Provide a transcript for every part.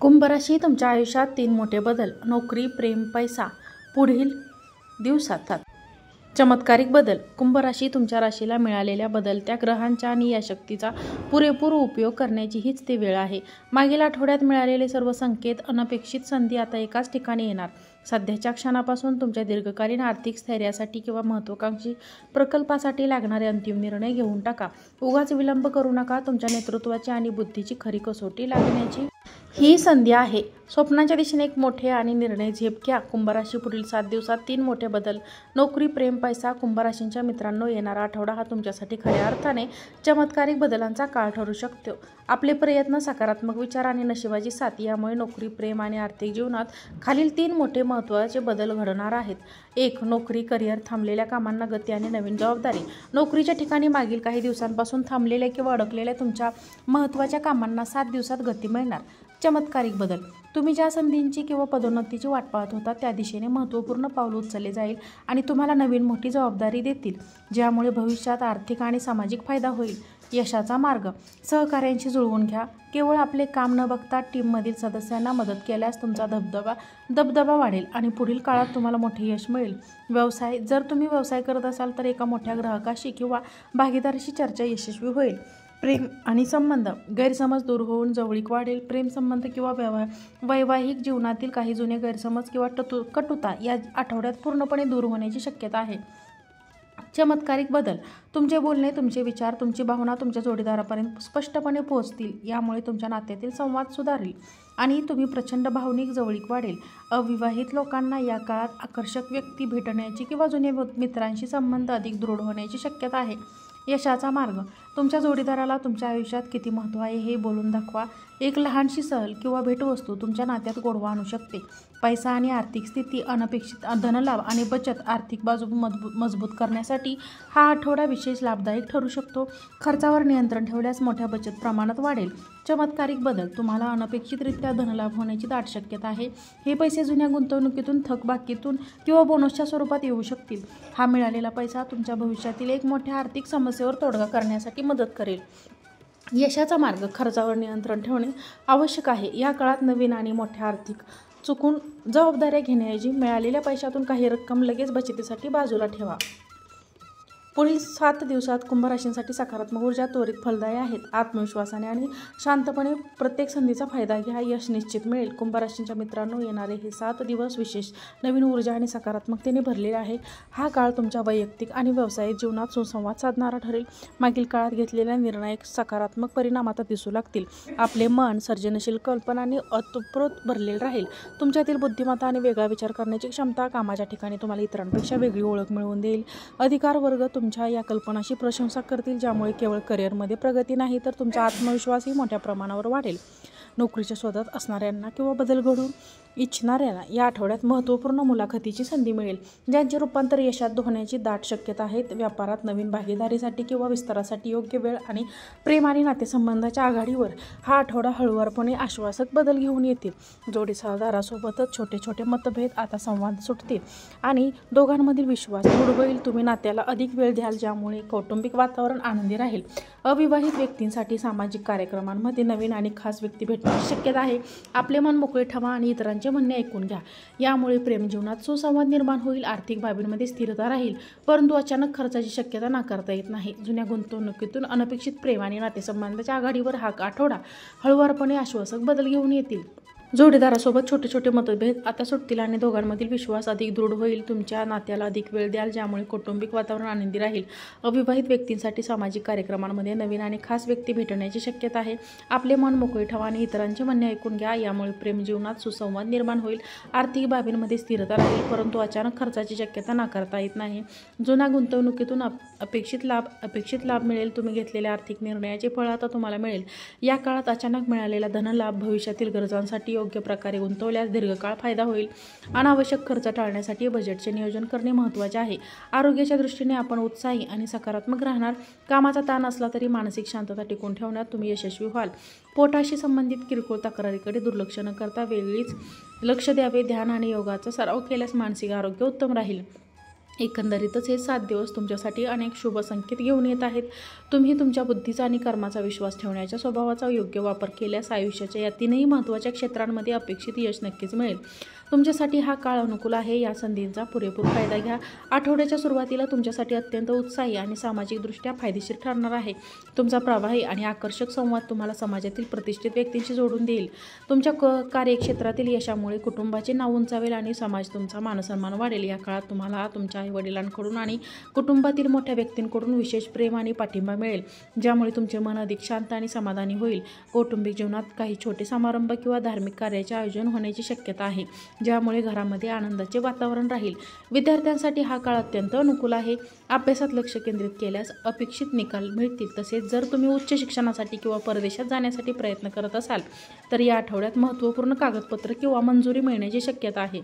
कुंभ राशी तुमच्या आयुष्यात 3 मोठे बदल, नोकरी, प्रेम, पैसा पुढील दिवसात. चमत्कारिक बदल. कुंभ राशी तुमच्या राशीला मिळालेल्या बदलत्या ग्रहांच्या आणि या शक्तीचा पुरेपूर उपयोग करण्याची हीच ती वेळ आहे. मागील आठवड्यात मिळालेले सर्व संकेत, अनपेक्षित संधी आता एकाच ठिकाणी येणार. सध्याच्या क्षणापासून तुमच्या दीर्घकालीन आर्थिक स्थैर्यासाठी किंवा महत्त्वाकांक्षी प्रकल्पासाठी लागणारे अंतिम निर्णय घेऊन टाका. उगाच विलंब करू नका. तुमच्या नेतृत्वाची आणि बुद्धीची खरी कसोटी लागण्याची ही संधी आहे. स्वप्नांच्या दिशेने एक मोठे आणि निर्णय झेप घ्या. कुंभ राशी पुढील 7 दिवसात 3 मोठे बदल, नोकरी, प्रेम, पैसा. कुंभ राशींच्या मित्रांनो, येणारा आठवडा हा तुमच्यासाठी खऱ्या अर्थाने चमत्कारिक बदलांचा काळ ठरू शकतो. आपले प्रयत्न, सकारात्मक विचार आणि नशिबाची साथ यामुळे नोकरी, प्रेम आणि आर्थिक जीवनात खालील 3 मोठे महत्त्वाचे बदल घडणार आहेत. 1. नोकरी, करिअर. थांबलेल्या कामांना गती आणि नवीन जबाबदारी. नोकरीच्या ठिकाणी मागील काही दिवसांपासून थांबलेल्या किंवा अडकलेल्या तुमच्या महत्त्वाच्या कामांना 7 दिवसात गती मिळणार. चमत्कारिक बदल. तुम्ही ज्या संधींची किंवा पदोन्नतीची वाट पाहत होता त्या दिशेने महत्त्वपूर्ण पाऊल उचलले जाईल आणि तुम्हाला नवीन मोठी जबाबदारी देतील, ज्यामुळे भविष्यात आर्थिक आणि सामाजिक फायदा होईल. यशाचा मार्ग. सहकाऱ्यांशी जुळवून घ्या. केवळ आपले काम न बघता टीममधील सदस्यांना मदत केल्यास तुमचा दबदबा वाढेल आणि पुढील काळात तुम्हाला मोठे यश मिळेल. व्यवसाय. जर तुम्ही व्यवसाय करत असाल तर एका मोठ्या ग्राहकाशी किंवा भागीदाराशी चर्चा यशस्वी होईल. प्रेम आणि संबंध. गैरसमज दूर होऊन जवळीक वाढेल. प्रेमसंबंध किंवा वैवाहिक जीवनातील काही जुने गैरसमज किंवा कटुता या आठवड्यात पूर्णपणे दूर होण्याची शक्यता आहे. चमत्कारिक बदल. तुमचे बोलणे, तुमचे विचार, तुमची भावना तुमच्या जोडीदारापर्यंत स्पष्टपणे पोहोचतील. यामुळे तुमच्या नात्यातील संवाद सुधारेल आणि तुम्ही प्रचंड भावनिक जवळीक वाढेल. अविवाहित लोकांना या काळात आकर्षक व्यक्ती भेटण्याची किंवा जुन्या मित्रांशी संबंध अधिक दृढ होण्याची शक्यता आहे. यशाचा मार्ग. तुमच्या जोडीदाराला तुमच्या आयुष्यात किती महत्त्व आहे हे बोलून दाखवा. एक लहानशी सहल किंवा भेटवस्तू तुमच्या नात्यात गोडवा आणू शकते. पैसा आणि आर्थिक स्थिती. अनपेक्षित धनलाभ आणि बचत. आर्थिक बाजू मजबूत करण्यासाठी हा आठवडा विशेष लाभदायक ठरू शकतो. खर्चावर नियंत्रण ठेवल्यास मोठ्या बचत प्रमाणात वाढेल. चमत्कारिक बदल. तुम्हाला अनपेक्षितरित्या धनलाभ होण्याची दाट शक्यता आहे. हे पैसे जुन्या गुंतवणुकीतून, थकबाकीतून किंवा बोनसच्या स्वरूपात येऊ शकतील. हा मिळालेला पैसा तुमच्या भविष्यातील एक मोठ्या आर्थिक समस्येवर तोडगा करण्यासाठी मदत करेल. यशाचा मार्ग. खर्चावर नियंत्रण ठेवणे आवश्यक आहे. या काळात नवीन आणि मोठ्या आर्थिक चुकून जबाबदाऱ्या घेण्याऐवजी मिळालेल्या पैशातून काही रक्कम लगेच बचतीसाठी बाजूला ठेवा. पुढील 7 दिवसात कुंभ राशींसाठी सकारात्मक ऊर्जा, त्वरित फलदायी आहेत. आत्मविश्वासाने आणि शांतपणे प्रत्येक संधीचा फायदा घ्या. यश निश्चित मिळेल. कुंभ राशींच्या मित्रांनो, येणारे हे 7 दिवस विशेष नवीन ऊर्जा आणि सकारात्मकतेने भरलेले आहे. हा काळ तुमच्या वैयक्तिक आणि व्यावसायिक जीवनात सुसंवाद साधणारा ठरेल. मागील काळात घेतलेल्या निर्णायक सकारात्मक परिणाम आता दिसू लागतील. आपले मन सर्जनशील कल्पनांनी ओतप्रोत भरलेले राहील. तुमच्यातील बुद्धिमत्ता आणि वेगळा विचार करण्याची क्षमता कामाच्या ठिकाणी तुम्हाला इतरांपेक्षा वेगळी ओळख मिळवून देईल. अधिकार वर्ग तुमच्या या कल्पनाची प्रशंसा करतील, ज्यामुळे केवळ करिअरमध्ये प्रगती नाही तर तुमचा आत्मविश्वासही मोठ्या प्रमाणावर वाढेल. नोकरीच्या शोधात असणाऱ्यांना किंवा बदल घडवून इच्छिणाऱ्यांना या आठवड्यात महत्त्वपूर्ण मुलाखतीची संधी मिळेल, ज्यांचे रूपांतर यशात होण्याची दाट शक्यता आहे. व्यापारात नवीन भागीदारीसाठी किंवा विस्तारासाठी योग्य वेळ आणि प्रेम आणि नातेसंबंधाच्या आघाडीवर हा आठवडा हळूवारपणे आश्वासक बदल घेऊन येतील. जोडीदारासोबतच छोटे छोटे मतभेद आता संवाद सुटतील आणि दोघांमधील विश्वास दृढ होईल. तुम्ही नात्याला अधिक वेळ द्याल, ज्यामुळे कौटुंबिक वातावरण आनंदी राहील. अविवाहित व्यक्तींसाठी सामाजिक कार्यक्रमांमध्ये नवीन आणि खास व्यक्ती भेटण्याची शक्यता आहे. आपले मन मोकळे ठेवा आणि इतरांचे म्हणणे ऐकून घ्या. यामुळे प्रेमजीवनात सुसंवाद निर्माण होईल. आर्थिक बाबींमध्ये स्थिरता राहील, परंतु अचानक खर्चाची शक्यता नाकारता येत नाही. जुन्या गुंतवणुकीतून अनपेक्षित प्रेम आणि नातेसंबंधाच्या आघाडीवर हा आठवडा हळूवारपणे आश्वासक बदल घेऊन येतील. जोडीदारासोबत छोटे छोटे मतभेद आता सुटतील आणि दोघांमधील विश्वास अधिक दृढ होईल. तुमच्या नात्याला अधिक वेळ द्याल, ज्यामुळे कौटुंबिक वातावरण आनंदी राहील. अविवाहित व्यक्तींसाठी सामाजिक कार्यक्रमांमध्ये नवीन आणि खास व्यक्ती भेटण्याची शक्यता आहे. आपले मन मोकळे ठेवा आणि इतरांचे म्हणणे ऐकून घ्या. यामुळे प्रेमजीवनात सुसंवाद निर्माण होईल. आर्थिक बाबींमध्ये स्थिरता राहील, परंतु अचानक खर्चाची शक्यता नाकारता येत नाही. जुन्या गुंतवणुकीतून अपेक्षित लाभ मिळेल. तुम्ही घेतलेल्या आर्थिक निर्णयाचे फळ आता तुम्हाला मिळेल. या काळात अचानक मिळालेला धनलाभ भविष्यातील गरजांसाठी योग्य प्रकारे गुंतवल्यास दीर्घकाळ फायदा होईल. अनावश्यक खर्च टाळण्यासाठी बजेटचे नियोजन करणे महत्त्वाचे आहे. आरोग्याच्या दृष्टीने आपण उत्साही आणि सकारात्मक राहणार. कामाचा ताण असला तरी मानसिक शांतता टिकून ठेवण्यात तुम्ही यशस्वी व्हाल. पोटाशी संबंधित किरकोळ तक्रारीकडे दुर्लक्ष न करता वेगळीच लक्ष द्यावे. ध्यान आणि योगाचा सराव केल्यास मानसिक आरोग्य उत्तम राहील. एकंदरीतच हे 7 दिवस तुमच्यासाठी अनेक शुभ संकेत घेऊन येत आहेत. तुम्ही तुमच्या बुद्धीचा आणि कर्माचा विश्वास ठेवण्याच्या स्वभावाचा योग्य वापर केल्यास आयुष्याच्या या 3ही महत्त्वाच्या क्षेत्रांमध्ये अपेक्षित यश नक्कीच मिळेल. तुमच्यासाठी हा काळ अनुकूल आहे. या संधींचा पुरेपूर फायदा घ्या. आठवड्याच्या सुरुवातीला तुमच्यासाठी अत्यंत उत्साही आणि सामाजिकदृष्ट्या फायदेशीर ठरणार आहे. तुमचा प्रवाही आणि आकर्षक संवाद तुम्हाला समाजातील प्रतिष्ठित व्यक्तींशी जोडून देईल. तुमच्या कार्यक्षेत्रातील यशामुळे कुटुंबाचे नाव उंचावेल आणि समाज तुमचा मानसन्मान वाढेल. या काळात तुम्हाला तुमच्या आईवडिलांकडून आणि कुटुंबातील मोठ्या व्यक्तींकडून विशेष प्रेम आणि पाठिंबा मिळेल, ज्यामुळे तुमचे मन अधिक शांत आणि समाधानी होईल. कौटुंबिक जीवनात काही छोटे समारंभ किंवा धार्मिक कार्याचे आयोजन होण्याची शक्यता आहे, ज्यामुळे घरामध्ये आनंदाचे वातावरण राहील. विद्यार्थ्यांसाठी हा काळ अत्यंत अनुकूल आहे. अभ्यासात लक्ष केंद्रित केल्यास अपेक्षित निकाल मिळतील. तसेच जर तुम्ही उच्च शिक्षणासाठी किंवा परदेशात जाण्यासाठी प्रयत्न करत असाल तर या आठवड्यात महत्त्वपूर्ण कागदपत्र किंवा मंजुरी मिळण्याची शक्यता आहे,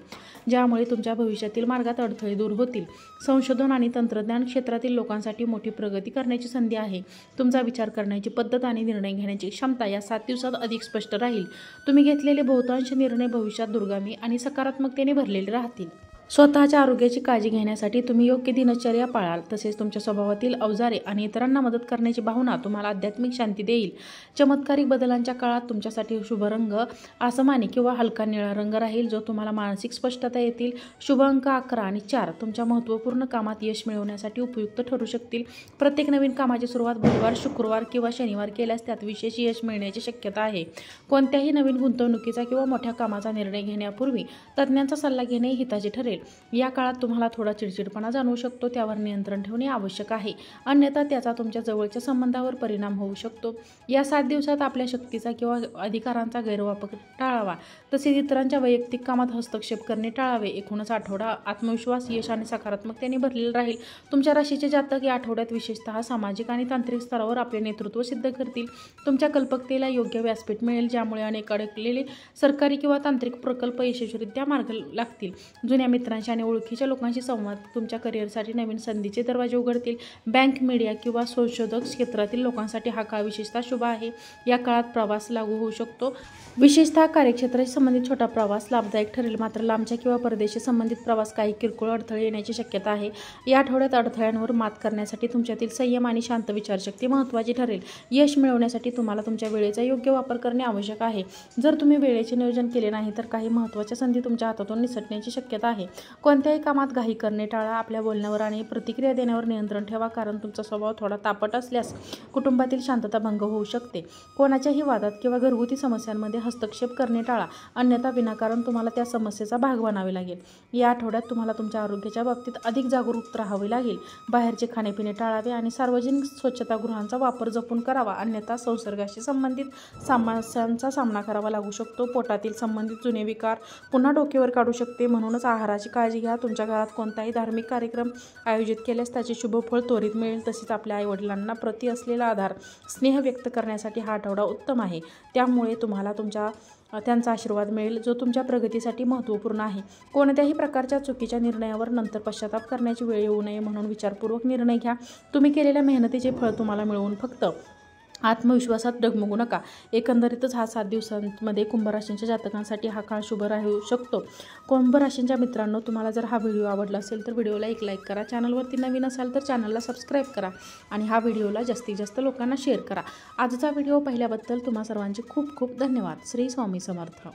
ज्यामुळे तुमच्या भविष्यातील मार्गात अडथळे दूर होतील. संशोधन आणि तंत्रज्ञान क्षेत्रातील लोकांसाठी मोठी प्रगती करण्याची संधी आहे. तुमचा विचार करण्याची पद्धत आणि निर्णय घेण्याची क्षमता या 7 दिवसात अधिक स्पष्ट राहील. तुम्ही घेतलेले बहुतांश निर्णय भविष्यात दूरगामी आणि सकारात्मकतेने भरलेले राहतील. स्वतःच्या आरोग्याची काळजी घेण्यासाठी तुम्ही योग्य दिनचर्या पाळाल. तसेच तुमच्या स्वभावातील अवजारे आणि इतरांना मदत करण्याची भावना तुम्हाला आध्यात्मिक शांती देईल. चमत्कारिक बदलांच्या काळात तुमच्यासाठी शुभ रंग आसमानी किंवा हलका निळा रंग राहील, जो तुम्हाला मानसिक स्पष्टता येतील. शुभ अंक 11 आणि 4 तुमच्या महत्त्वपूर्ण कामात यश मिळवण्यासाठी उपयुक्त ठरू शकतील. प्रत्येक नवीन कामाची सुरुवात बुधवार, शुक्रवार किंवा शनिवार केल्यास त्यात विशेष यश मिळण्याची शक्यता आहे. कोणत्याही नवीन गुंतवणुकीचा किंवा मोठ्या कामाचा निर्णय घेण्यापूर्वी तज्ज्ञांचा सल्ला घेणे हिताचे ठरेल. या काळात तुम्हाला थोडा चिडचिडपणा जाणवू शकतो, त्यावर नियंत्रण ठेवणे आवश्यक आहे, अन्यथा त्याचा तुमच्या जवळच्या संबंधावर परिणाम होऊ शकतो. या 7 दिवसात आपल्या शक्तीचा किंवा अधिकारांचा गैरवापर टाळावा. तसेच इतरांच्या वैयक्तिक कामात हस्तक्षेप करणे टाळावे. एकूणच आठवडा आत्मविश्वास, यश आणि सकारात्मकतेने भरलेला राहील. तुमच्या राशीचे जातक या आठवड्यात विशेषतः सामाजिक आणि तांत्रिक स्तरावर आपले नेतृत्व सिद्ध करतील. तुमच्या कल्पकतेला योग्य व्यासपीठ मिळेल, ज्यामुळे अनेक अडकलेले सरकारी किंवा तांत्रिक प्रकल्प यशस्वीरित्या मार्गी लागतील. जुन्या मित्रांशी आणि ओळखीच्या लोकांशी संवाद तुमच्या करिअरसाठी नवीन संधीचे दरवाजे उघडतील. बँक, मीडिया किंवा संशोधक क्षेत्रातील लोकांसाठी हा काळ विशेषतः शुभ आहे. या काळात प्रवास लागू होऊ शकतो. विशेषतः कार्यक्षेत्राशी संबंधित छोटा प्रवास लाभदायक ठरेल, मात्र लांबच्या किंवा परदेशी संबंधित प्रवास काही किरकोळ अडथळे येण्याची शक्यता आहे. या आठवड्यात अडथळ्यांवर मात करण्यासाठी तुमच्यातील संयम आणि शांत विचारशक्ती महत्त्वाची ठरेल. यश मिळवण्यासाठी तुम्हाला तुमच्या वेळेचा योग्य वापर करणे आवश्यक आहे. जर तुम्ही वेळेचे नियोजन केले नाही तर काही महत्त्वाच्या संधी तुमच्या हातातून निसटण्याची शक्यता आहे. कोणत्याही कामात घाई करणे टाळा. आपल्या बोलण्यावर आणि प्रतिक्रिया देण्यावर नियंत्रण ठेवा, कारण तुमचा स्वभाव थोडा तापट असल्यास कुटुंबातील शांतता भंग होऊ शकते. कोणाच्याही वादात किंवा घरगुती समस्यांमध्ये हस्तक्षेप करणे टाळा, अन्यथा विनाकारण तुम्हाला त्या समस्येचा भाग बनावे लागेल. या आठवड्यात तुम्हाला तुमच्या आरोग्याच्या बाबतीत अधिक जागरूक राहावे लागेल. बाहेरचे खाणेपिणे टाळावे आणि सार्वजनिक स्वच्छतागृहांचा वापर जपून करावा, अन्यथा संसर्गाशी संबंधित समस्यांचा सामना करावा लागू शकतो. पोटातील संबंधित जुने विकार पुन्हा डोक्यावर काढू शकते, म्हणूनच आहाराची काळजी घ्या. तुमच्या घरात कोणताही धार्मिक कार्यक्रम आयोजित केल्यास त्याचे शुभफळ त्वरित मिळेल. तसेच आपल्या आईवडिलांना प्रति असलेला आधार, स्नेह व्यक्त करण्यासाठी हा आठवडा उत्तम आहे. त्यामुळे तुम्हाला त्यांचा आशीर्वाद मिळेल, जो तुमच्या प्रगतीसाठी महत्त्वपूर्ण आहे. कोणत्याही प्रकारच्या चुकीच्या निर्णयावर नंतर पश्चाताप करण्याची वेळ येऊ नये, म्हणून विचारपूर्वक निर्णय घ्या. तुम्ही केलेल्या मेहनतीचे फळ तुम्हाला मिळवून फक्त आत्मविश्वासात डगमगू नका. एकंदरीतच हा 7 दिवसांमध्ये कुंभ राशींच्या जातकांसाठी हा काळ शुभ राहू शकतो. कुंभ राशींच्या मित्रांनो, तुम्हाला जर हा व्हिडिओ आवडला असेल तर व्हिडिओला एक लाईक करा. चॅनलवरती नवीन असाल तर चॅनलला सबस्क्राईब करा आणि हा व्हिडिओला जास्तीत जास्त लोकांना शेअर करा. आजचा व्हिडिओ पाहिल्याबद्दल तुम्हा सर्वांचे खूप खूप धन्यवाद. श्री स्वामी समर्थ.